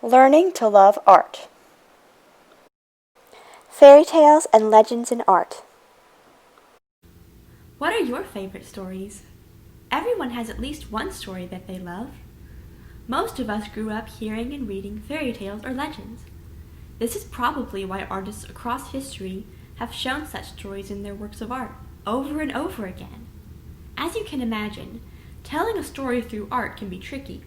Learning to love art. Fairy tales and legends in art. What are your favorite stories? Everyone has at least one story that they love. Most of us grew up hearing and reading fairy tales or legends. This is probably why artists across history have shown such stories in their works of art, over and over again. As you can imagine, telling a story through art can be tricky.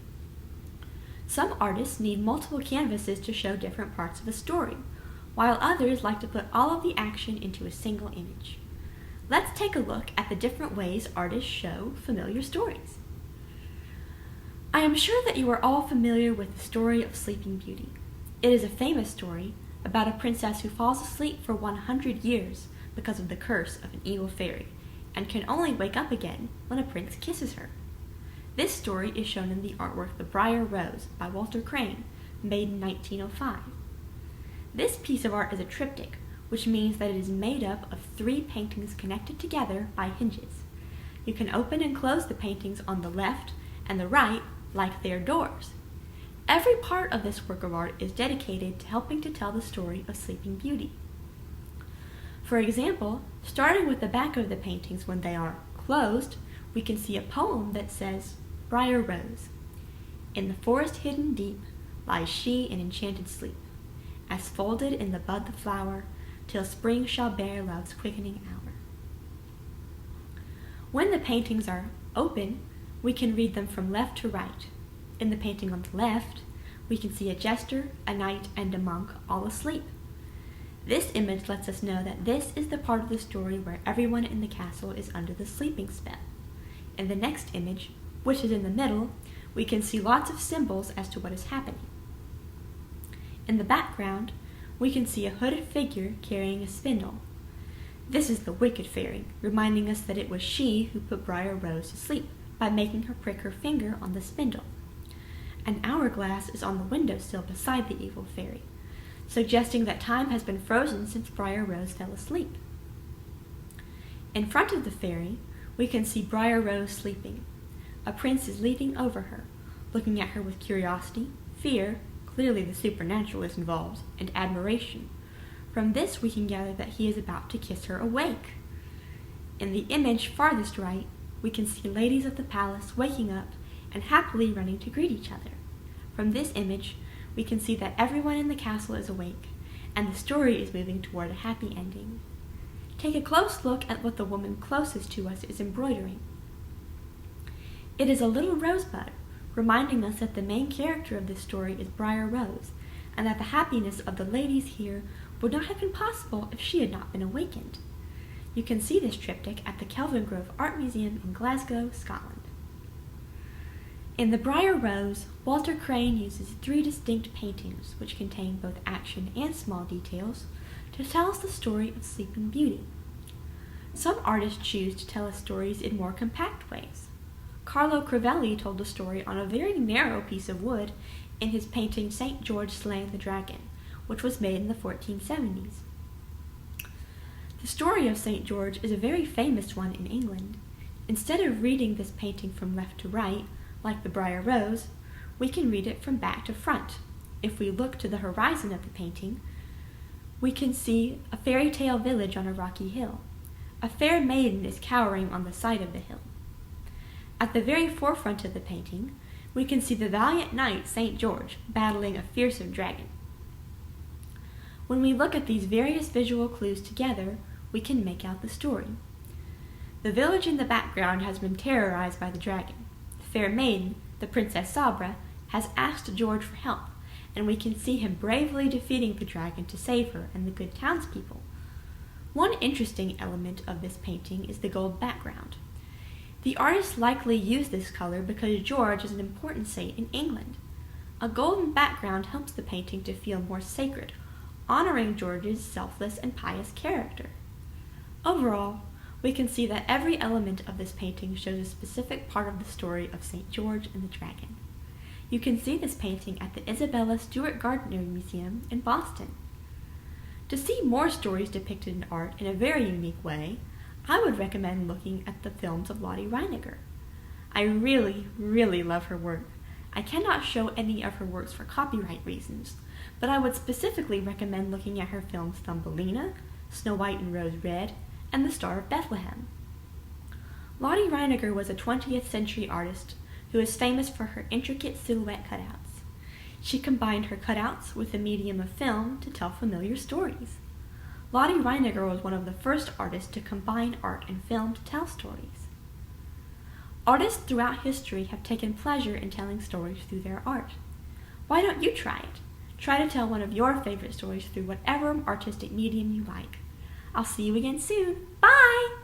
Some artists need multiple canvases to show different parts of a story, while others like to put all of the action into a single image. Let's take a look at the different ways artists show familiar stories. I am sure that you are all familiar with the story of Sleeping Beauty. It is a famous story about a princess who falls asleep for 100 years because of the curse of an evil fairy, and can only wake up again when a prince kisses her. This story is shown in the artwork The Briar Rose by Walter Crane, made in 1905. This piece of art is a triptych, which means that it is made up of 3 paintings connected together by hinges. You can open and close the paintings on the left and the right like they are doors. Every part of this work of art is dedicated to helping to tell the story of Sleeping Beauty. For example, starting with the back of the paintings when they are closed, we can see a poem that says, Briar Rose. In the forest hidden deep lies she in enchanted sleep, as folded in the bud the flower, till spring shall bear love's quickening hour. When the paintings are open, we can read them from left to right. In the painting on the left, we can see a jester, a knight, and a monk all asleep. This image lets us know that this is the part of the story where everyone in the castle is under the sleeping spell. In the next image, which is in the middle, we can see lots of symbols as to what is happening. In the background, we can see a hooded figure carrying a spindle. This is the wicked fairy, reminding us that it was she who put Briar Rose to sleep by making her prick her finger on the spindle. An hourglass is on the windowsill beside the evil fairy, suggesting that time has been frozen since Briar Rose fell asleep. In front of the fairy, we can see Briar Rose sleeping. A prince is leaning over her, looking at her with curiosity, fear, clearly the supernatural is involved, and admiration. From this we can gather that he is about to kiss her awake. In the image farthest right, we can see ladies of the palace waking up and happily running to greet each other. From this image, we can see that everyone in the castle is awake, and the story is moving toward a happy ending. Take a close look at what the woman closest to us is embroidering. It is a little rosebud, reminding us that the main character of this story is Briar Rose, and that the happiness of the ladies here would not have been possible if she had not been awakened. You can see this triptych at the Kelvingrove Art Museum in Glasgow, Scotland. In The Briar Rose, Walter Crane uses 3 distinct paintings which contain both action and small details to tell us the story of Sleeping Beauty. Some artists choose to tell us stories in more compact ways. Carlo Crivelli told the story on a very narrow piece of wood in his painting St. George Slaying the Dragon, which was made in the 1470s. The story of St. George is a very famous one in England. Instead of reading this painting from left to right, like the Briar Rose, we can read it from back to front. If we look to the horizon of the painting, we can see a fairy tale village on a rocky hill. A fair maiden is cowering on the side of the hill. At the very forefront of the painting, we can see the valiant knight St. George battling a fearsome dragon. When we look at these various visual clues together, we can make out the story. The village in the background has been terrorized by the dragon. The fair maiden, the Princess Sabra, has asked George for help, and we can see him bravely defeating the dragon to save her and the good townspeople. One interesting element of this painting is the gold background. The artist likely used this color because George is an important saint in England. A golden background helps the painting to feel more sacred, honoring George's selfless and pious character. Overall, we can see that every element of this painting shows a specific part of the story of St. George and the Dragon. You can see this painting at the Isabella Stewart Gardner Museum in Boston. To see more stories depicted in art in a very unique way, I would recommend looking at the films of Lottie Reiniger. I really love her work. I cannot show any of her works for copyright reasons, but I would specifically recommend looking at her films Thumbelina, Snow White and Rose Red, and The Star of Bethlehem. Lottie Reiniger was a 20th century artist who is famous for her intricate silhouette cutouts. She combined her cutouts with the medium of film to tell familiar stories. Lottie Reiniger was one of the first artists to combine art and film to tell stories. Artists throughout history have taken pleasure in telling stories through their art. Why don't you try it? Try to tell one of your favorite stories through whatever artistic medium you like. I'll see you again soon. Bye!